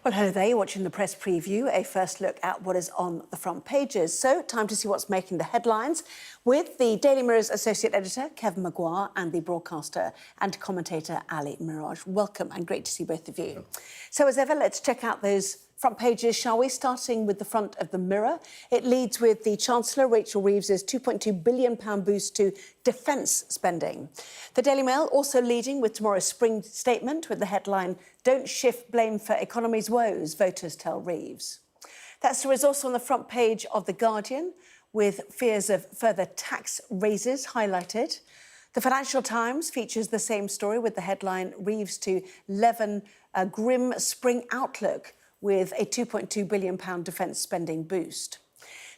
Well, hello there. You're watching the press preview, a first look at what is on the front pages. So, time to see what's making the headlines with the Daily Mirror's associate editor, Kevin Maguire, and the broadcaster and commentator, Ali Mirage. Welcome and great to see both of you. So, as ever, let's check out those front pages, shall we? Starting with the front of the Mirror. It leads with the Chancellor, Rachel Reeves' £2.2 billion boost to defence spending. The Daily Mail also leading with tomorrow's spring statement with the headline, "Don't shift blame for economy's woes, voters tell Reeves." That story is also on the front page of The Guardian, with fears of further tax raises highlighted. The Financial Times features the same story with the headline, "Reeves to leaven a grim spring outlook," with a £2.2 billion defence spending boost.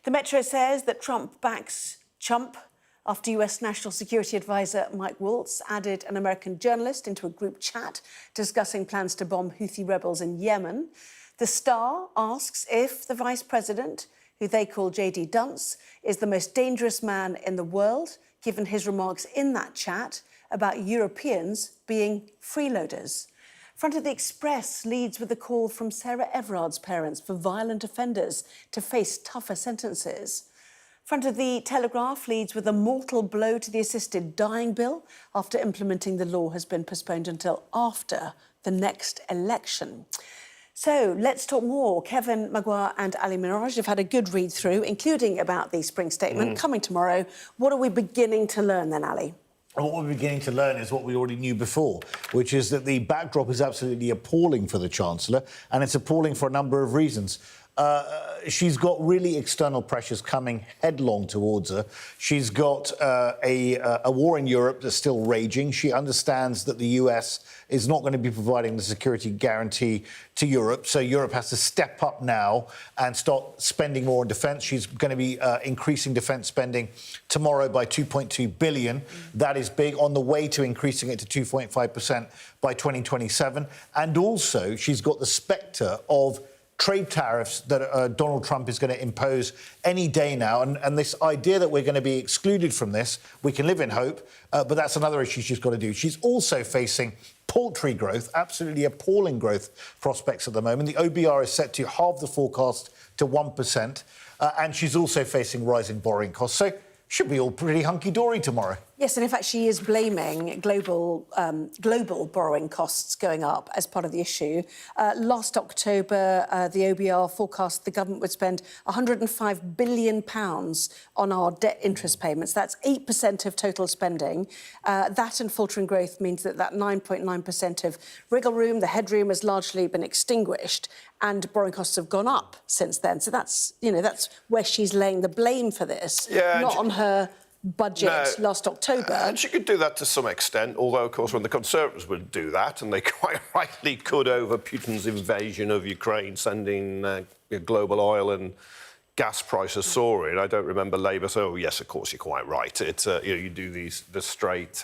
The Metro says that Trump backs chump after US National Security Advisor Mike Waltz added an American journalist into a group chat discussing plans to bomb Houthi rebels in Yemen. The Star asks if the Vice President, who they call JD Dunce, is the most dangerous man in the world, given his remarks in that chat about Europeans being freeloaders. Front of the Express leads with a call from Sarah Everard's parents for violent offenders to face tougher sentences. Front of the Telegraph leads with a mortal blow to the assisted dying bill after implementing the law has been postponed until after the next election. So let's talk more. Kevin Maguire and Ali Mirage have had a good read through, including about the spring statement coming tomorrow. What are we beginning to learn then, Ali? And what we're beginning to learn is what we already knew before, which is that the backdrop is absolutely appalling for the Chancellor, and it's appalling for a number of reasons. She's got really external pressures coming headlong towards her. She's got a war in Europe that's still raging. She understands that the US is not going to be providing the security guarantee to Europe, so Europe has to step up now and start spending more on defence. She's going to be increasing defence spending tomorrow by $2.2 billion. That is big, on the way to increasing it to 2.5% by 2027. And also, she's got the spectre of trade tariffs that Donald Trump is going to impose any day now. And this idea that we're going to be excluded from this, we can live in hope, but that's another issue she's got to do. She's also facing paltry growth, absolutely appalling growth prospects at the moment. The OBR is set to halve the forecast to 1%, and she's also facing rising borrowing costs. So should be all pretty hunky-dory tomorrow. Yes, and in fact, she is blaming global borrowing costs going up as part of the issue. Last October, the OBR forecast the government would spend £105 billion on our debt interest payments. That's 8% of total spending. That and faltering growth means that 9.9% of wriggle room, the headroom, has largely been extinguished, and borrowing costs have gone up since then. So that's where she's laying the blame for this, not on her budget last October. And she could do that to some extent, although, of course, when the Conservatives would do that, and they quite rightly could over Putin's invasion of Ukraine, sending global oil and gas prices soaring. I don't remember Labour saying, "Oh, yes, of course, you're quite right." It's you do the straight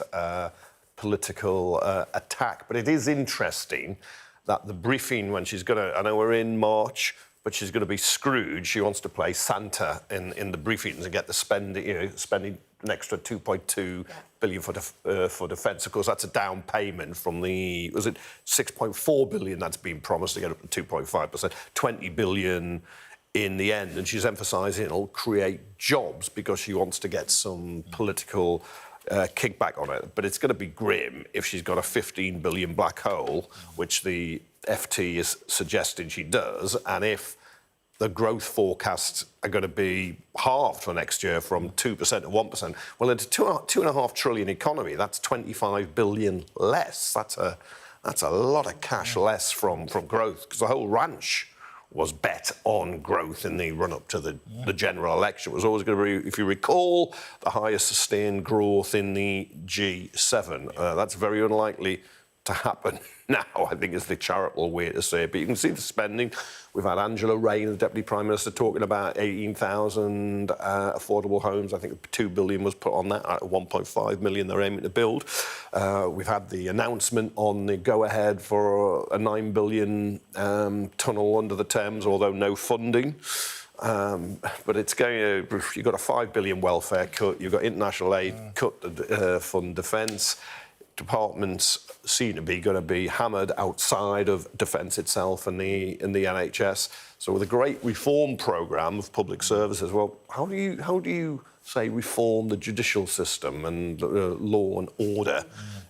political attack. But it is interesting that the briefing, when she's going to, I know we're in March, but she's going to be Scrooge. She wants to play Santa in the briefings and get the spending an extra 2.2 billion for defence. Of course, that's a down payment from the, was it 6.4 billion that's been promised to get up to 2.5%, 20 billion in the end. And she's emphasising it'll create jobs because she wants to get some political kickback on it. But it's going to be grim if she's got a 15 billion black hole, which the FT is suggesting she does, and if the growth forecasts are going to be halved for next year from 2% to 1%, well, it's a $2.5 trillion economy. That's 25 billion less. That's a lot of cash less from growth, because the whole ranch was bet on growth in the run-up to the general election. It was always going to be, if you recall, the highest sustained growth in the G7. That's very unlikely to happen now, I think, is the charitable way to say it. But you can see the spending. We've had Angela Rayner, the Deputy Prime Minister, talking about 18,000 affordable homes. I think 2 billion was put on that, 1.5 million they're aiming to build. We've had the announcement on the go-ahead for a 9 billion tunnel under the Thames, although no funding. But it's going to, you've got a 5 billion welfare cut, you've got international aid cut to fund defence. departments seem to be going to be hammered outside of defence itself and the NHS. So with a great reform programme of public services, well, how do you say reform the judicial system and law and order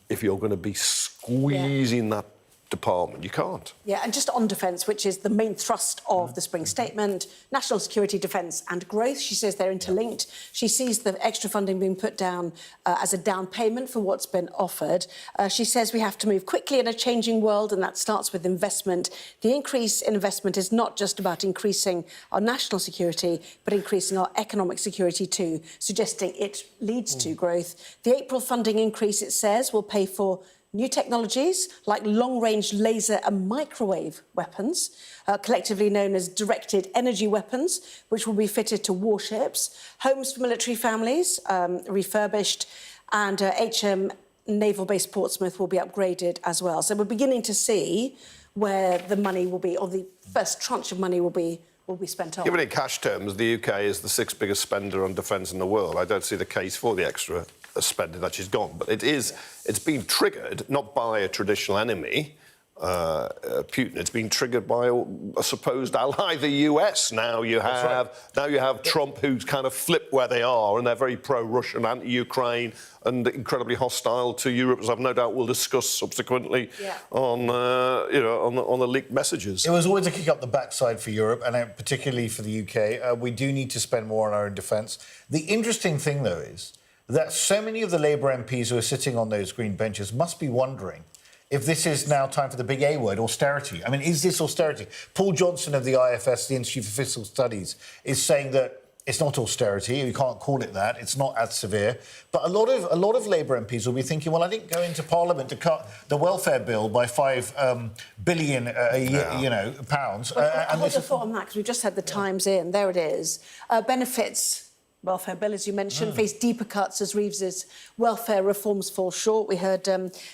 if you're going to be squeezing that department? You can't. Yeah, and just on defence, which is the main thrust of the Spring Statement, national security, defence and growth. She says they're interlinked. She sees the extra funding being put down as a down payment for what's been offered. She says we have to move quickly in a changing world, and that starts with investment. The increase in investment is not just about increasing our national security, but increasing our economic security too, suggesting it leads to growth. The April funding increase, it says, will pay for new technologies like long-range laser and microwave weapons, collectively known as directed energy weapons, which will be fitted to warships, homes for military families, refurbished, and HM Naval Base Portsmouth will be upgraded as well. So we're beginning to see where the money will be, or the first tranche of money will be spent on. Given in cash terms, the UK is the 6th biggest spender on defence in the world. I don't see the case for the extra spending that she's gone. But it's been triggered not by a traditional enemy, Putin. It's been triggered by a supposed ally, the US. Now you have Trump, who's kind of flipped where they are, and they're very pro-Russian, anti-Ukraine, and incredibly hostile to Europe, as I've no doubt we'll discuss subsequently on the leaked messages. It was always a kick up the backside for Europe, and particularly for the UK. We do need to spend more on our own defence. The interesting thing, though, is that so many of the Labour MPs who are sitting on those green benches must be wondering if this is now time for the big A word, austerity. I mean, is this austerity? Paul Johnson of the IFS, the Institute for Fiscal Studies, is saying that it's not austerity. You can't call it that. It's not as severe. But a lot of Labour MPs will be thinking, well, I didn't go into Parliament to cut the welfare bill by £5 billion a year, pounds. And hold a thought on that, because we've just had the Times in. There it is. Benefits welfare bill, as you mentioned, face deeper cuts as Reeves's welfare reforms fall short. We heard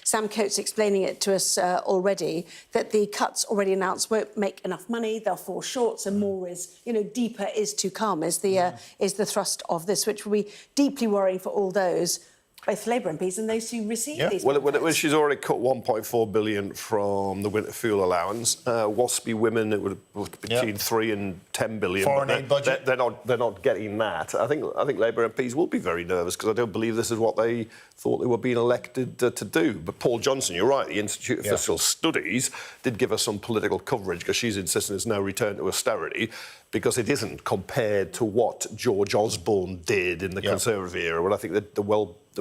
Sam Coates explaining it to us already, that the cuts already announced won't make enough money, they'll fall short, so more is, deeper is to come, is the thrust of this, which will be deeply worrying for all those, both Labour MPs and those who receive these benefits. She's already cut 1.4 billion from the winter fuel allowance. WASPy women, it would have between 3 and 10 billion. Foreign aid budget. They're not getting that. I think Labour MPs will be very nervous, because I don't believe this is what they thought they were being elected to do. But Paul Johnson, you're right, the Institute of Fiscal Studies did give us some political coverage, because she's insisting there's no return to austerity, because it isn't compared to what George Osborne did in the Conservative era, when I think that the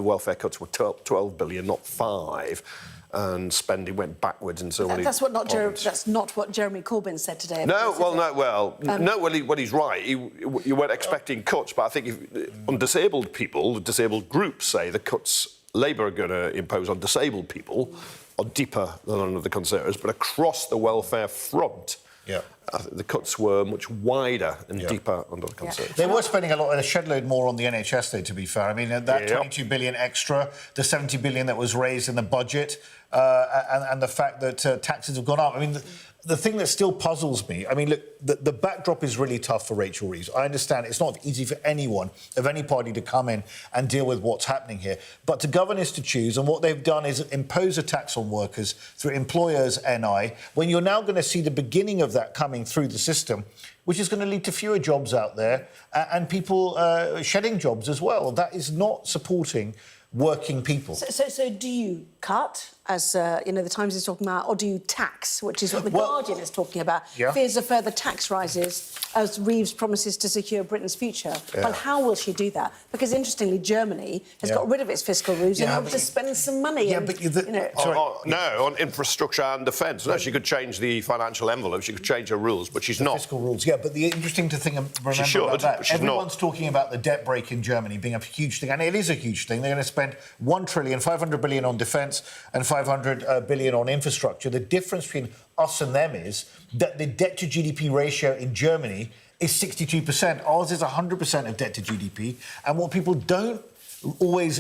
welfare cuts were 12 billion, not 5, and spending went backwards in so many. That's not what Jeremy Corbyn said today. Well, he's right. You weren't expecting cuts, but I think on disabled people, the disabled groups say the cuts Labour are going to impose on disabled people are deeper than under the Conservatives, but across the welfare front, the cuts were much wider and deeper under the Conservatives. They were spending a shed load more on the NHS, though, to be fair. I mean, that 22 billion extra, the 70 billion that was raised in the budget, and the fact that taxes have gone up. I mean, the thing that still puzzles me, I mean, look, the backdrop is really tough for Rachel Reeves. I understand it's not easy for anyone of any party to come in and deal with what's happening here. But to govern is to choose, and what they've done is impose a tax on workers through employers' NI, when you're now going to see the beginning of that coming through the system, which is going to lead to fewer jobs out there and people shedding jobs as well. That is not supporting working people. So do you cut, as the Times is talking about, or do you tax, which is what the Guardian is talking about? Fears of further tax rises as Reeves promises to secure Britain's future. Well, how will she do that? Because interestingly, Germany has got rid of its fiscal rules in order to spend some money. On infrastructure and defence. No, she could change the financial envelope. She could change her rules, but she's not. Fiscal rules, but the interesting thing to remember about that, everyone's talking about the debt break in Germany being a huge thing, and it is a huge thing. They're going to spend 1 trillion, 500 billion on defence and 500 billion on infrastructure. The difference between us and them is that the debt to GDP ratio in Germany is 62%. Ours is 100% of debt to GDP. And what people don't always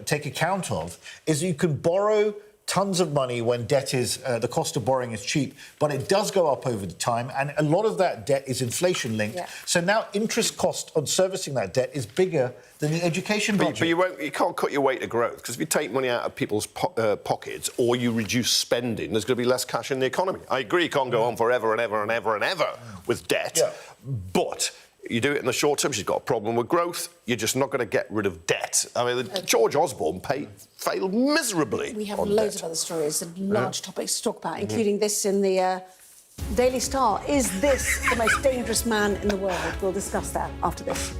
take account of is that you can borrow tons of money when debt is, the cost of borrowing is cheap, but it does go up over the time, and a lot of that debt is inflation linked. Yeah. So now interest cost on servicing that debt is bigger than the education budget. But you can't cut your way to growth, because if you take money out of people's pockets or you reduce spending, there's going to be less cash in the economy. I agree, you can't go on forever and ever and ever and ever with debt, but you do it in the short term. She's got a problem with growth. You're just not going to get rid of debt. I mean, George Osborne failed miserably. We have on loads debt. of other stories and large topics to talk about, including this in the Daily Star. Is this the most dangerous man in the world? We'll discuss that after this.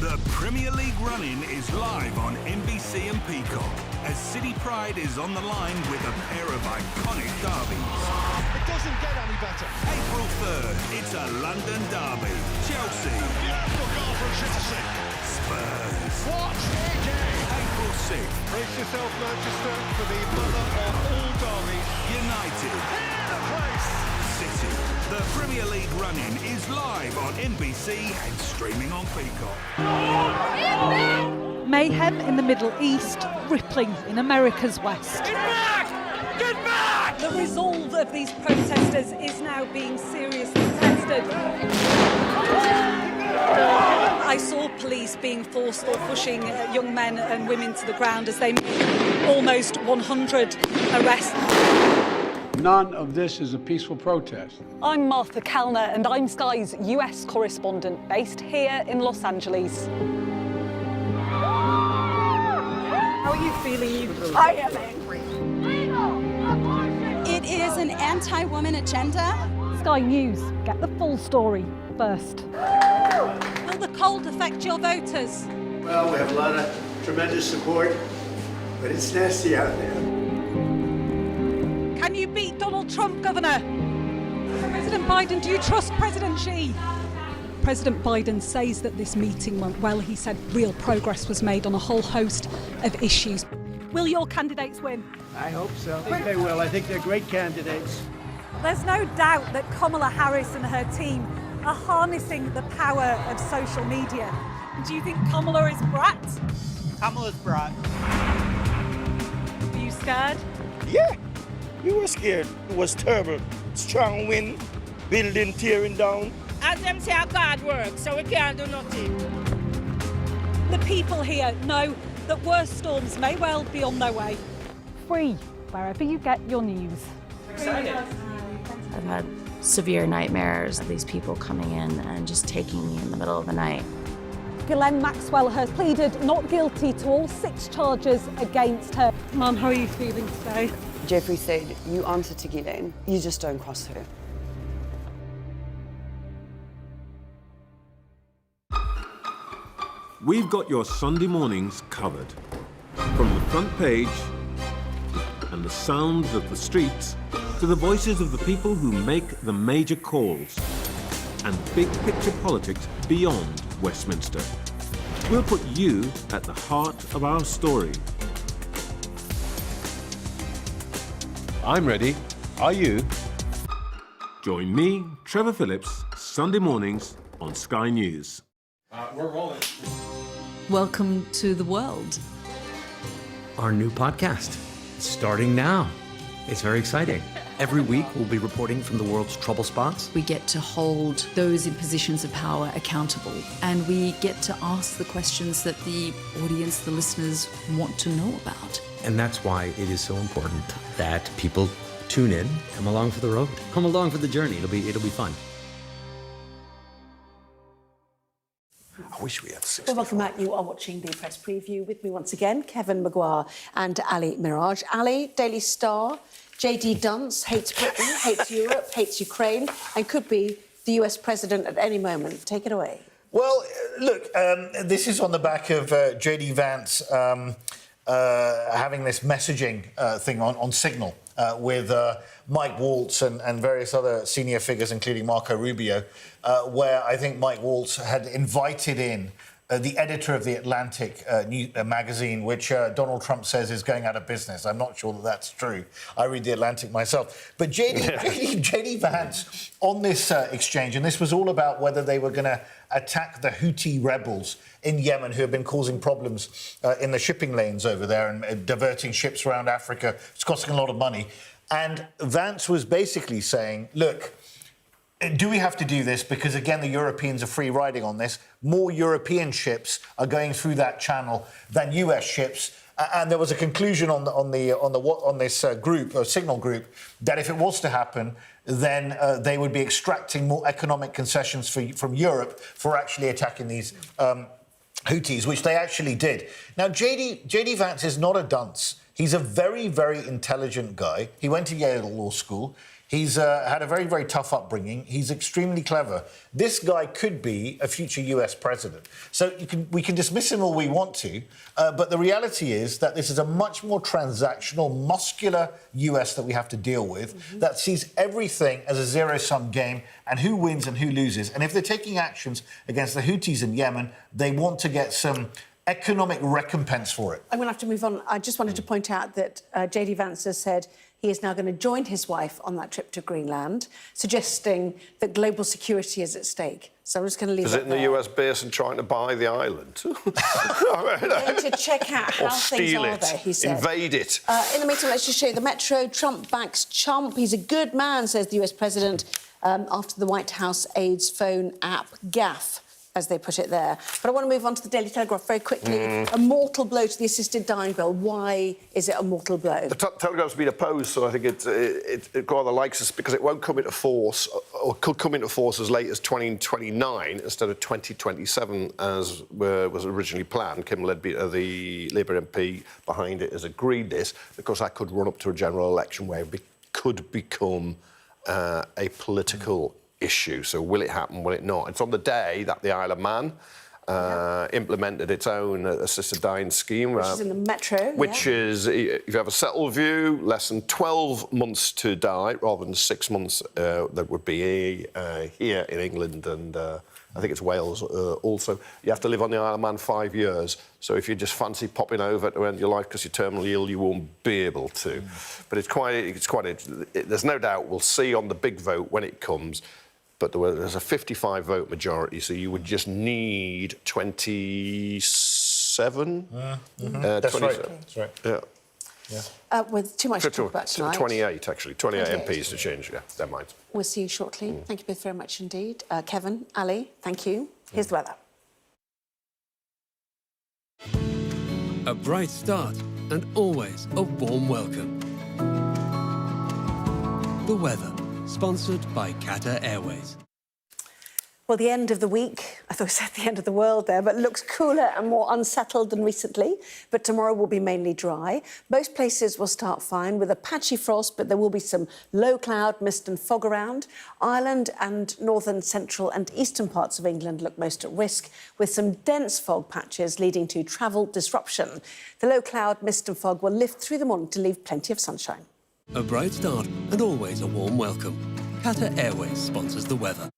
The Premier League run-in is live on NBC and Peacock as City Pride is on the line with a pair of iconic derbies. It doesn't get any better. April 3rd, it's a London derby. Chelsea. Beautiful goal from City. Spurs. What a game! April 6th, Brace yourself, Manchester, for the mother of all derbies. United. In the place! City. The Premier League run-in is live on NBC and streaming on Peacock. Mayhem in the Middle East, rippling in America's West. Get back! Get back! The resolve of these protesters is now being seriously tested. I saw police being forced or pushing young men and women to the ground as they made almost 100 arrests. None of this is a peaceful protest. I'm Martha Kellner and I'm Sky's US correspondent based here in Los Angeles. How are you feeling? I am angry. It is an anti-woman agenda. Sky News, get the full story first. Will the cold affect your voters? Well, we have a lot of tremendous support, but it's nasty out there. Can you beat Donald Trump, Governor? President Biden, do you trust President Xi? President Biden says that this meeting went well. He said real progress was made on a whole host of issues. Will your candidates win? I hope so. I think they will. I think they're great candidates. There's no doubt that Kamala Harris and her team are harnessing the power of social media. Do you think Kamala is brat? Kamala's brat. Are you scared? Yeah, we were scared. It was terrible. Strong wind, building tearing down. As them say, our God works, so we can't do nothing. The people here know that worse storms may well be on their way. Free, wherever you get your news. I've had severe nightmares of these people coming in and just taking me in the middle of the night. Ghislaine Maxwell has pleaded not guilty to all 6 charges against her. Mum, how are you feeling today? Jeffrey said, you answer to Ghislaine, you just don't cross her. We've got your Sunday mornings covered. From the front page and the sounds of the streets to the voices of the people who make the major calls and big picture politics beyond Westminster. We'll put you at the heart of our story. I'm ready. Are you? Join me, Trevor Phillips, Sunday mornings on Sky News. We're rolling. Welcome to the world. Our new podcast, starting now. It's very exciting. Every week, we'll be reporting from the world's trouble spots. We get to hold those in positions of power accountable, and we get to ask the questions that the audience, the listeners, want to know about. And that's why it is so important that people tune in, come along for the road, come along for the journey. It'll be fun. I wish we had 60. Well, welcome back. You are watching the press preview with me once again, Kevin Maguire and Ali Mirage. Ali, Daily Star, JD Dunce hates Britain, hates Europe, hates Ukraine, and could be the US president at any moment. Take it away. Well, look, this is on the back of JD Vance having this messaging thing on Signal with Mike Waltz and various other senior figures, including Marco Rubio, where I think Mike Waltz had invited in the editor of The Atlantic magazine, which Donald Trump says is going out of business. I'm not sure that that's true. I read The Atlantic myself. But JD Vance, on this exchange, and this was all about whether they were going to attack the Houthi rebels in Yemen who have been causing problems in the shipping lanes over there and diverting ships around Africa. It's costing a lot of money. And Vance was basically saying, look, do we have to do this? Because, again, the Europeans are free riding on this. More European ships are going through that channel than US ships. And there was a conclusion on this group, or signal group, that if it was to happen, then they would be extracting more economic concessions from Europe for actually attacking these Houthis, which they actually did. Now, JD Vance is not a dunce. He's a very, very intelligent guy. He went to Yale Law School. He's had a very, very tough upbringing. He's extremely clever. This guy could be a future US president. So we can dismiss him all we want to, but the reality is that this is a much more transactional, muscular US that we have to deal with, that sees everything as a zero-sum game and who wins and who loses. And if they're taking actions against the Houthis in Yemen, they want to get some economic recompense for it. I'm going to have to move on. I just wanted to point out that JD Vance has said he is now going to join his wife on that trip to Greenland, suggesting that global security is at stake. So I'm just going to leave it there. Is it in the US base and trying to buy the island? Going to check out how things are there, he said. Invade it. In the meantime, let's just show you the Metro. Trump backs Chump. He's a good man, says the US president, after the White House aides phone app gaffe, as they put it there. But I want to move on to the Daily Telegraph very quickly. A mortal blow to the assisted dying bill. Why is it a mortal blow? The Telegraph's been opposed, so I think it rather likes us because it won't come into force, or could come into force as late as 2029 instead of 2027, as was originally planned. Kim Leadbeater, the Labour MP behind it, has agreed this. Of course, that could run up to a general election where it could become a political issue. So will it happen, will it not? It's on the day that the Isle of Man implemented its own assisted dying scheme. Which is in the Metro. Which is, if you have a settled view, less than 12 months to die, rather than 6 months that would be here in England and I think it's Wales also. You have to live on the Isle of Man 5 years. So if you just fancy popping over to end your life because you're terminally ill, you won't be able to. But there's no doubt we'll see on the big vote when it comes. But there's a 55 vote majority, so you would just need 27. That's right. That's right. Yeah. With too much to talk about tonight. 28, actually. 28 MPs to change. Yeah, never mind. We'll see you shortly. Thank you both very much indeed. Kevin, Ali, thank you. Here's the weather. A bright start and always a warm welcome. The weather, sponsored by Qatar Airways. Well, the end of the week, I thought I said the end of the world there, but looks cooler and more unsettled than recently. But tomorrow will be mainly dry. Most places will start fine with a patchy frost, but there will be some low cloud, mist and fog around. Ireland and northern, central and eastern parts of England look most at risk, with some dense fog patches leading to travel disruption. The low cloud, mist and fog will lift through the morning to leave plenty of sunshine. A bright start and always a warm welcome. Qatar Airways sponsors the weather.